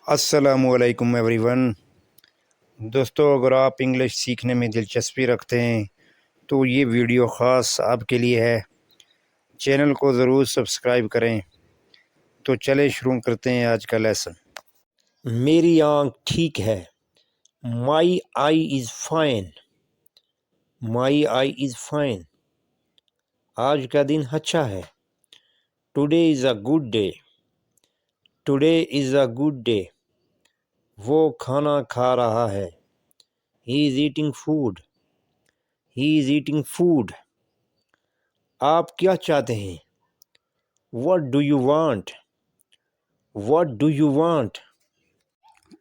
अस्सलामुअलैकुम एवरीवन। दोस्तों, अगर आप इंग्लिश सीखने में दिलचस्पी रखते हैं तो ये वीडियो ख़ास आपके लिए है। चैनल को ज़रूर सब्सक्राइब करें। तो चले शुरू करते हैं आज का लेसन। मेरी आँख ठीक है। My eye is fine. My eye is fine. आज का दिन अच्छा है। Today is a good day. Today is a good day. वो खाना खा रहा है। He is eating food. He is eating food. आप क्या चाहते हैं? What do you want? What do you want?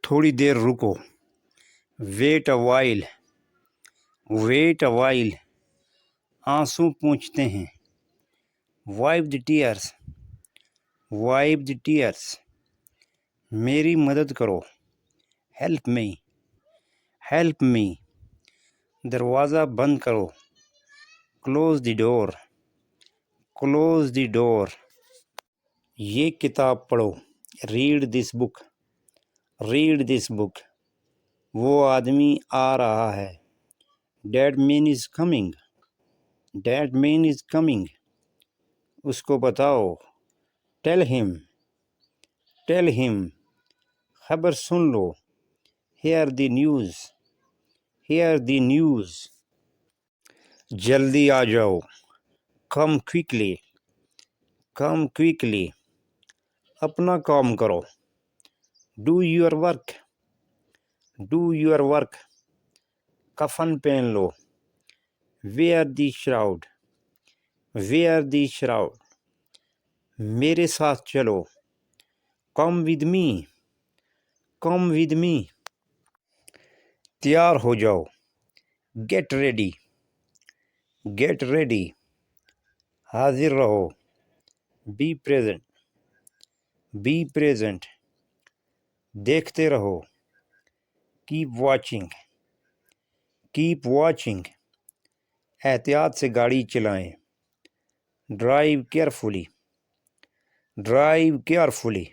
थोड़ी देर रुको। Wait a while. Wait a while. आंसू पूंछते हैं। Wipe the tears. Wipe the tears. मेरी मदद करो। Help me. Help me. दरवाज़ा बंद करो। Close the door. Close the door. ये किताब पढ़ो। Read this book. Read this book. वो आदमी आ रहा है। That man is coming. That man is coming. उसको बताओ। Tell him. Tell him. खबर सुन लो। Hear the news. Hear the news. जल्दी आ जाओ। Come quickly. Come quickly. अपना काम करो। Do your work. Do your work. कफन पहन लो। Wear the shroud. Wear the shroud. मेरे साथ चलो। Come with me. Come with me. तैयार हो जाओ। Get ready. Get ready. हाजिर रहो। Be present. Be present. देखते रहो। Keep watching. Keep watching. एहतियात से गाड़ी चलाएं। Drive carefully. Drive carefully.